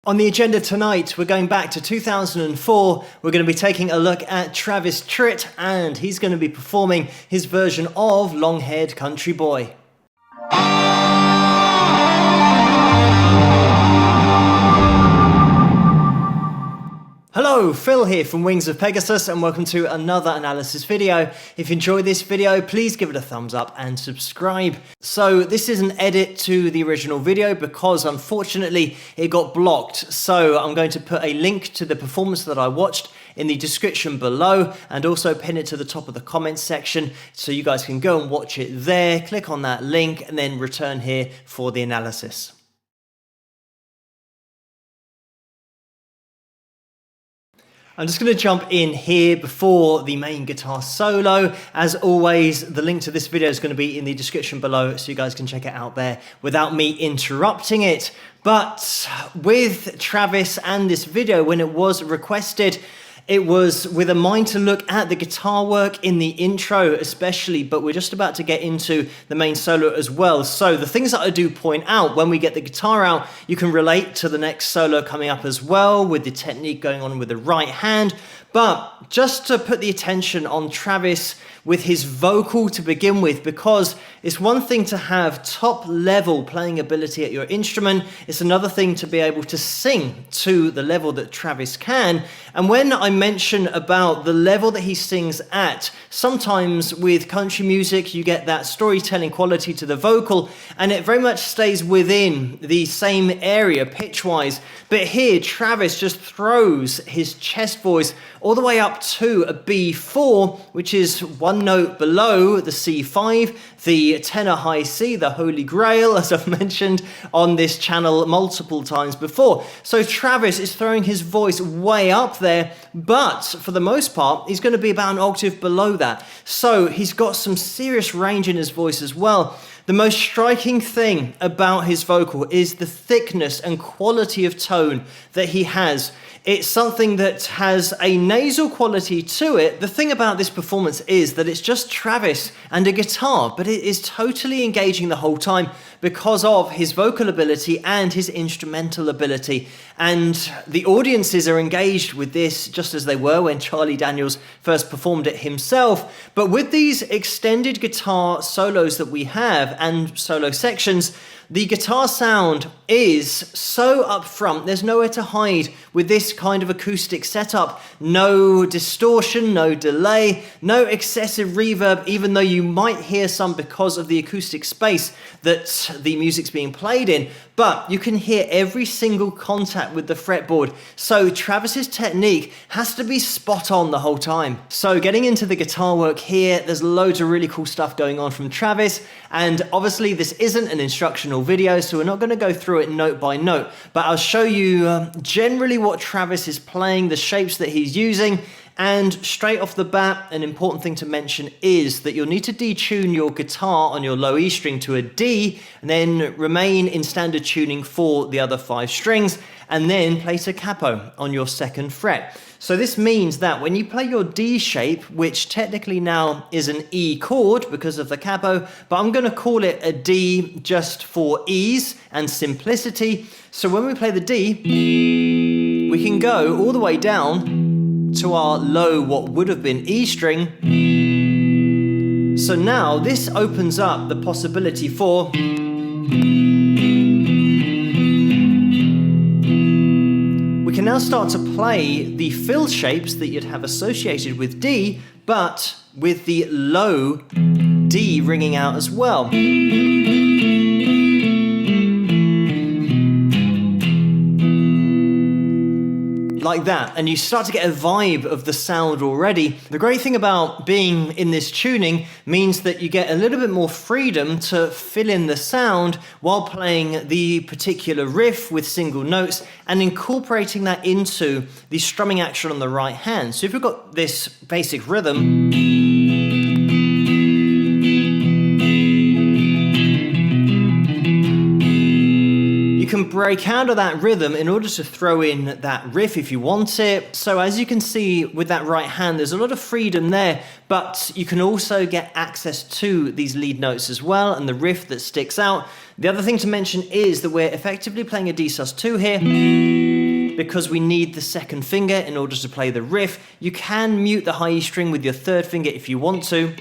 On the agenda tonight, we're going back to 2004. We're going to be taking a look at Travis Tritt, and he's going to be performing his version of Long-Haired Country Boy. Hello, Phil here from Wings of Pegasus, and welcome to another analysis video. If you enjoyed this video, please give it a thumbs up and subscribe. So this is an edit to the original video because unfortunately it got blocked. So I'm going to put a link to the performance that I watched in the description below and also pin it to the top of the comments section so you guys can go and watch it there. Click on that link and then return here for the analysis. I'm just going to jump in here before the main guitar solo. As always, the link to this video is going to be in the description below so you guys can check it out there without me interrupting it. But with Travis and this video, when it was requested, it was with a mind to look at the guitar work in the intro especially, but we're just about to get into the main solo as well. So the things that I do point out when we get the guitar out, you can relate to the next solo coming up as well with the technique going on with the right hand. But just to put the attention on Travis with his vocal to begin with, because it's one thing to have top level playing ability at your instrument, it's another thing to be able to sing to the level that Travis can. And when I mention about the level that he sings at, sometimes with country music you get that storytelling quality to the vocal and it very much stays within the same area pitch-wise. But here Travis just throws his chest voice all the way up to a B4, which is one note below the C5, the tenor high C, the holy grail, as I've mentioned on this channel multiple times before. So Travis is throwing his voice way up there, but for the most part, he's going to be about an octave below that. So he's got some serious range in his voice as well. The most striking thing about his vocal is the thickness and quality of tone that he has. It's something that has a nasal quality to it. The thing about this performance is that it's just Travis and a guitar, but it is totally engaging the whole time because of his vocal ability and his instrumental ability. And the audiences are engaged with this just as they were when Charlie Daniels first performed it himself. But with these extended guitar solos that we have and solo sections, the guitar sound is so upfront, there's nowhere to hide with this kind of acoustic setup. No distortion, no delay, no excessive reverb, even though you might hear some because of the acoustic space that the music's being played in. But you can hear every single contact with the fretboard. So Travis's technique has to be spot on the whole time. So getting into the guitar work here, there's loads of really cool stuff going on from Travis. And obviously this isn't an instructional video, so we're not going to go through it note by note, but I'll show you generally what Travis is playing, the shapes that he's using. And straight off the bat, an important thing to mention is that you'll need to detune your guitar on your low E string to a D, and then remain in standard tuning for the other 5 strings, and then place a capo on your 2nd fret. So this means that when you play your D shape, which technically now is an E chord because of the capo, but I'm going to call it a D just for ease and simplicity. So when we play the D, we can go all the way down to our low, what would have been E string. So now this opens up the possibility for we can now start to play the fill shapes that you'd have associated with D, but with the low D ringing out as well. Like that, and you start to get a vibe of the sound already. The great thing about being in this tuning means that you get a little bit more freedom to fill in the sound while playing the particular riff with single notes and incorporating that into the strumming action on the right hand. So if you've got this basic rhythm, you can break out of that rhythm in order to throw in that riff if you want it. So as you can see with that right hand, there's a lot of freedom there, but you can also get access to these lead notes as well and the riff that sticks out. The other thing to mention is that we're effectively playing a D sus2 here because we need the second finger in order to play the riff. You can mute the high E string with your third finger if you want to,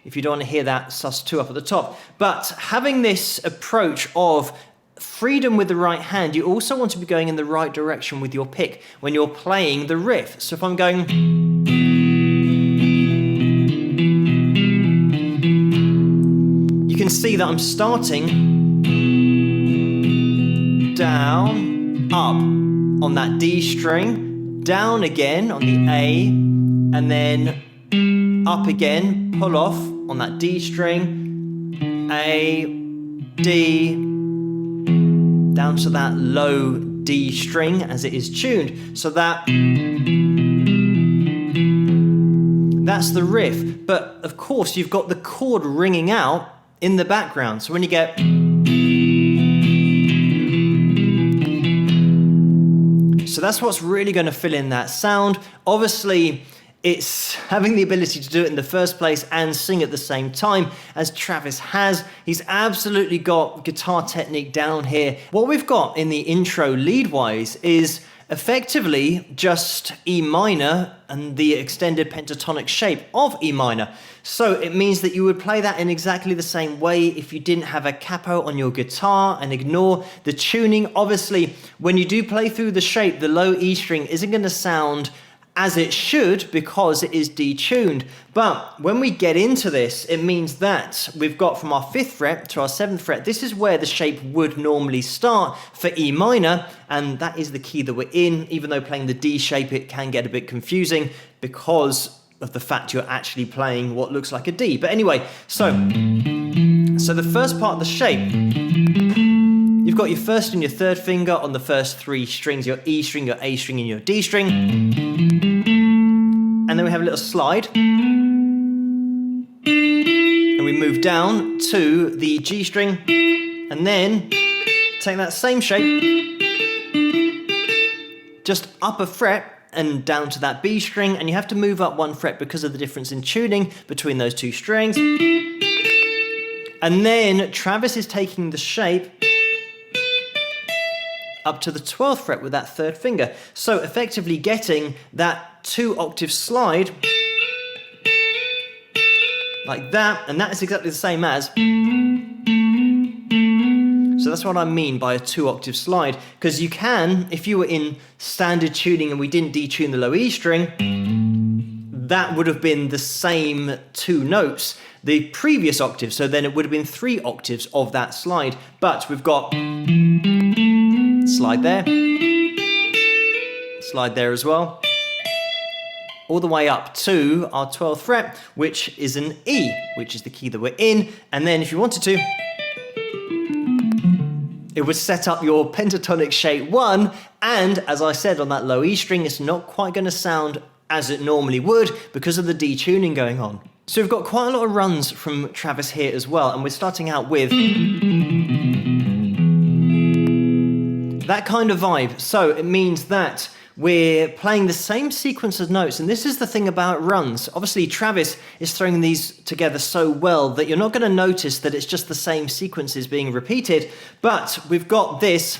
if you don't want to hear that sus2 up at the top. But having this approach of freedom with the right hand, you also want to be going in the right direction with your pick when you're playing the riff. So if I'm going, you can see that I'm starting down, up on that D string, down again on the A, and then up again, pull off on that D string, A, D, down to that low D string as it is tuned. So that's the riff. But of course you've got the chord ringing out in the background. So when you get, so that's what's really going to fill in that sound. Obviously, it's having the ability to do it in the first place and sing at the same time, as Travis has. He's absolutely got guitar technique down here. What we've got in the intro lead-wise is effectively just E minor and the extended pentatonic shape of E minor. So it means that you would play that in exactly the same way if you didn't have a capo on your guitar and ignore the tuning. Obviously, when you do play through the shape, the low E string isn't going to sound as it should because it is detuned. But when we get into this, it means that we've got from our 5th fret to our 7th fret, this is where the shape would normally start for E minor, and that is the key that we're in. Even though playing the D shape, it can get a bit confusing because of the fact you're actually playing what looks like a D. But anyway, so the first part of the shape, you've got your first and your third finger on the first 3 strings, your E string, your A string, and your D string. And then we have a little slide. And we move down to the G string. And then take that same shape, just up a fret and down to that B string. And you have to move up 1 fret because of the difference in tuning between those 2 strings. And then Travis is taking the shape up to the 12th fret with that 3rd finger. So effectively getting that 2-octave slide like that, and that is exactly the same as. So that's what I mean by a 2-octave slide, because you can, if you were in standard tuning and we didn't detune the low E string, that would have been the same 2 notes, the previous octave, so then it would have been 3 octaves of that slide. But we've got slide there, slide there as well, all the way up to our 12th fret, which is an E, which is the key that we're in. And then if you wanted to, it would set up your pentatonic shape 1, and as I said, on that low E string, it's not quite going to sound as it normally would because of the detuning going on. So we've got quite a lot of runs from Travis here as well, and we're starting out with that kind of vibe. So it means that we're playing the same sequence of notes, and this is the thing about runs. Obviously, Travis is throwing these together so well that you're not going to notice that it's just the same sequences being repeated, but we've got this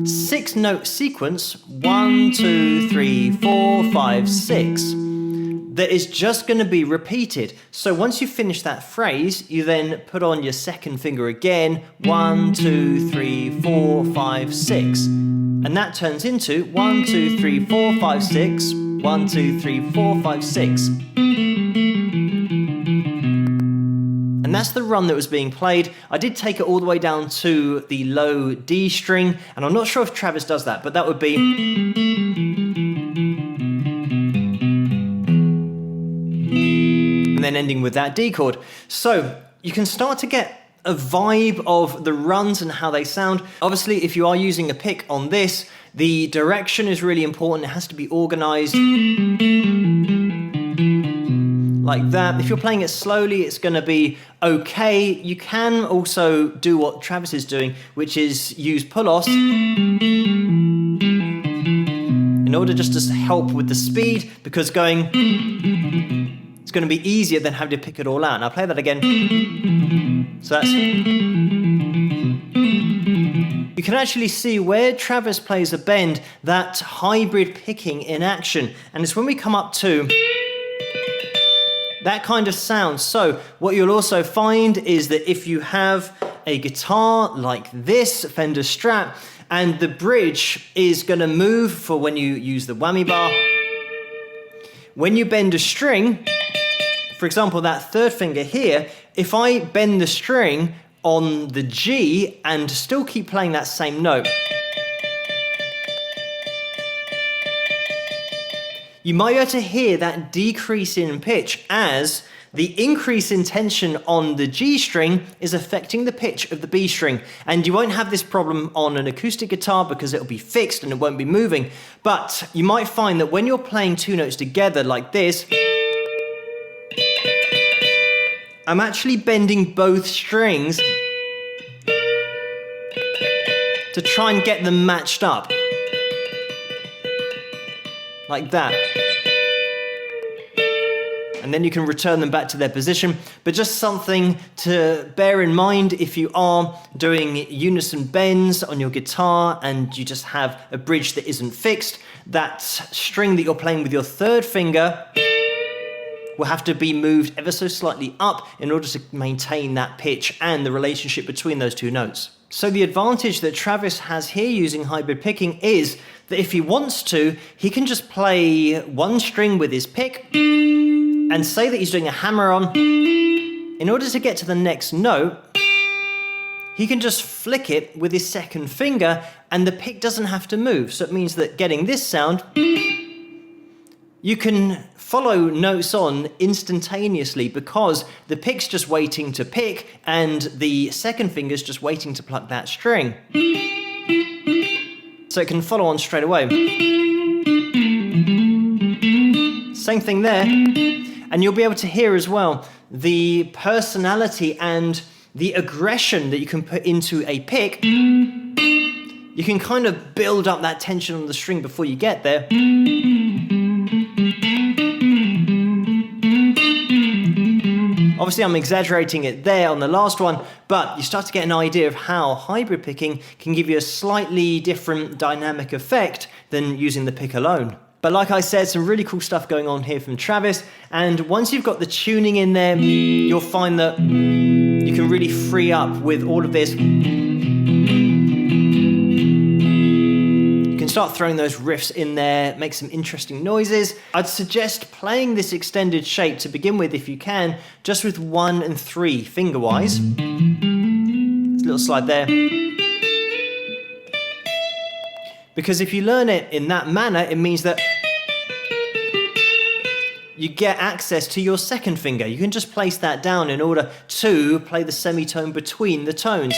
6-note sequence, 1, 2, 3, 4, 5, 6, that is just going to be repeated. So once you finish that phrase, you then put on your 2nd finger again, 1, 2, 3, 4, 5, 6. And that turns into 1, 2, 3, 4, 5, 6, 1, 2, 3, 4, 5, 6. And that's the run that was being played. I did take it all the way down to the low D string, and I'm not sure if Travis does that, but that would be... and then ending with that D chord. So you can start to get a vibe of the runs and how they sound. Obviously, if you are using a pick on this, the direction is really important. It has to be organized. like that. If you're playing it slowly, it's going to be okay. You can also do what Travis is doing, which is use pull-offs in order just to help with the speed, because going, it's going to be easier than having to pick it all out. Now play that again. So that's... You can actually see where Travis plays a bend, that hybrid picking in action. And it's when we come up to that kind of sound. So what you'll also find is that if you have a guitar like this, Fender Strat, and the bridge is going to move for when you use the whammy bar, when you bend a string, for example, that third finger here, if I bend the string on the G and still keep playing that same note, you might be able to hear that decrease in pitch as the increase in tension on the G string is affecting the pitch of the B string. And you won't have this problem on an acoustic guitar because it'll be fixed and it won't be moving. But you might find that when you're playing two notes together like this, I'm actually bending both strings to try and get them matched up. Like that. And then you can return them back to their position. But just something to bear in mind if you are doing unison bends on your guitar and you just have a bridge that isn't fixed, that string that you're playing with your third finger will have to be moved ever so slightly up in order to maintain that pitch and the relationship between those two notes. So the advantage that Travis has here using hybrid picking is that if he wants to, he can just play one string with his pick and say that he's doing a hammer-on. In order to get to the next note, he can just flick it with his second finger and the pick doesn't have to move. So it means that getting this sound, you can follow notes on instantaneously because the pick's just waiting to pick and the second finger's just waiting to pluck that string. So it can follow on straight away. Same thing there. And you'll be able to hear as well the personality and the aggression that you can put into a pick. You can kind of build up that tension on the string before you get there. Obviously, I'm exaggerating it there on the last one, but you start to get an idea of how hybrid picking can give you a slightly different dynamic effect than using the pick alone. But like I said, some really cool stuff going on here from Travis, and once you've got the tuning in there, you'll find that you can really free up with all of this. You can start throwing those riffs in there, make some interesting noises. I'd suggest playing this extended shape to begin with if you can, just with 1 and 3 finger-wise. There's a little slide there. Because if you learn it in that manner, it means that you get access to your second finger. You can just place that down in order to play the semitone between the tones.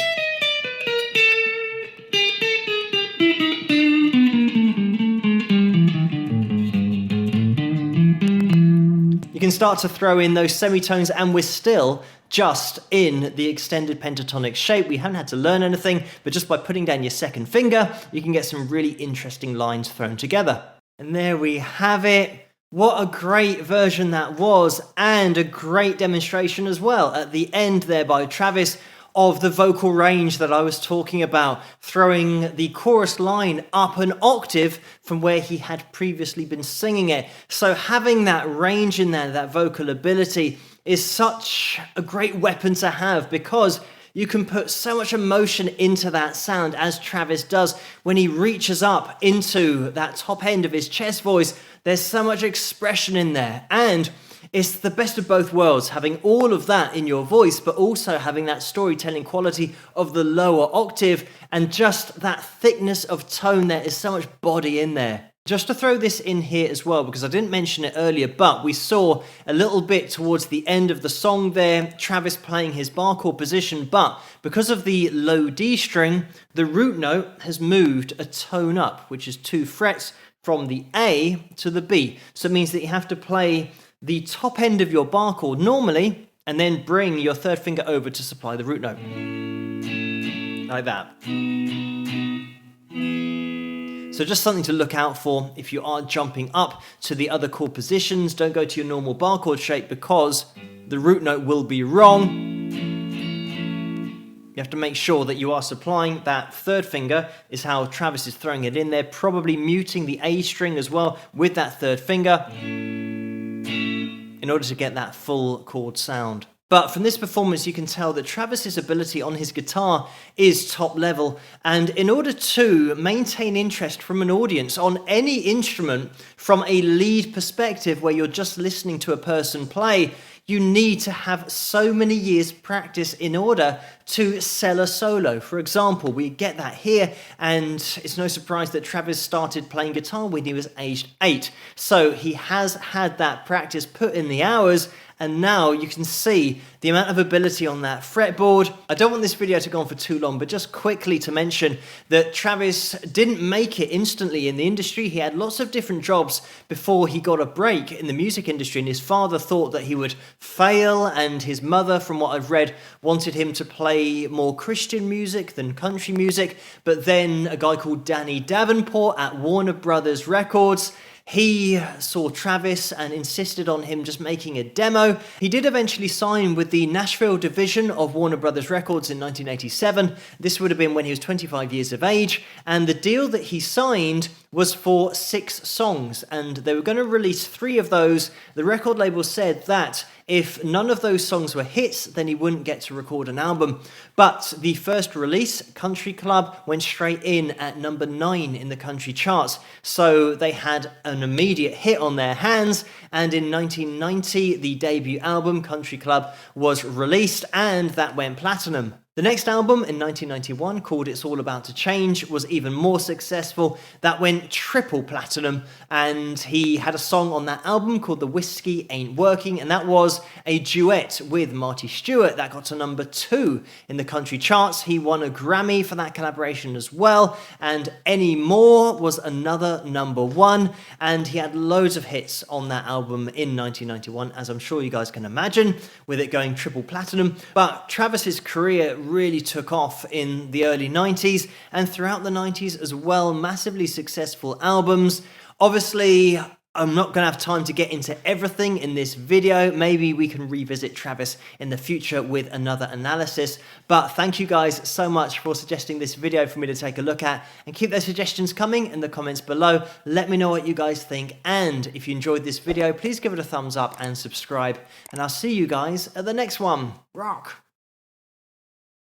You can start to throw in those semitones and we're still just in the extended pentatonic shape. We haven't had to learn anything, but just by putting down your second finger, you can get some really interesting lines thrown together. And there we have it. What a great version that was, and a great demonstration as well at the end there by Travis of the vocal range that I was talking about, throwing the chorus line up an octave from where he had previously been singing it. So having that range in there, that vocal ability, is such a great weapon to have because you can put so much emotion into that sound as Travis does when he reaches up into that top end of his chest voice. There's so much expression in there, and it's the best of both worlds, having all of that in your voice, but also having that storytelling quality of the lower octave and just that thickness of tone. There is so much body in there. Just to throw this in here as well, because I didn't mention it earlier, but we saw a little bit towards the end of the song there, Travis playing his bar chord position, but because of the low D string, the root note has moved a tone up, which is 2 frets from the A to the B. So it means that you have to play the top end of your bar chord normally, and then bring your third finger over to supply the root note. Like that. So just something to look out for if you are jumping up to the other chord positions. Don't go to your normal bar chord shape because the root note will be wrong. You have to make sure that you are supplying that third finger, is how Travis is throwing it in there, probably muting the A string as well with that third finger in order to get that full chord sound. But from this performance, you can tell that Travis's ability on his guitar is top level. And in order to maintain interest from an audience on any instrument from a lead perspective where you're just listening to a person play, you need to have so many years practice in order to sell a solo. For example, we get that here, and it's no surprise that Travis started playing guitar when he was aged 8. So he has had that practice, put in the hours, and now you can see the amount of ability on that fretboard. I don't want this video to go on for too long, but just quickly to mention that Travis didn't make it instantly in the industry. He had lots of different jobs before he got a break in the music industry, and his father thought that he would fail, and his mother, from what I've read, wanted him to play more Christian music than country music. But then a guy called Danny Davenport at Warner Brothers Records, he saw Travis and insisted on him just making a demo. He did eventually sign with the Nashville division of Warner Brothers Records in 1987. This would have been when he was 25 years of age, and the deal that he signed was for 6 songs, and they were going to release 3 of those. The record label said that if none of those songs were hits, then he wouldn't get to record an album. But the first release, Country Club, went straight in at number 9 in the country charts. So they had an immediate hit on their hands. And in 1990, the debut album, Country Club, was released, and that went platinum. The next album in 1991, called It's All About to Change, was even more successful. That went triple platinum, and he had a song on that album called The Whiskey Ain't Working, and that was a duet with Marty Stewart that got to number 2 in the country charts. He won a Grammy for that collaboration as well, and Any More was another number 1, and he had loads of hits on that album in 1991, as I'm sure you guys can imagine, with it going triple platinum. But Travis's career really took off in the early 90s and throughout the 90s as well. Massively successful albums. Obviously, I'm not going to have time to get into everything in this video. Maybe we can revisit Travis in the future with another analysis. But thank you guys so much for suggesting this video for me to take a look at, and keep those suggestions coming in the comments below. Let me know what you guys think, and if you enjoyed this video, please give it a thumbs up and subscribe, and I'll see you guys at the next one. Rock!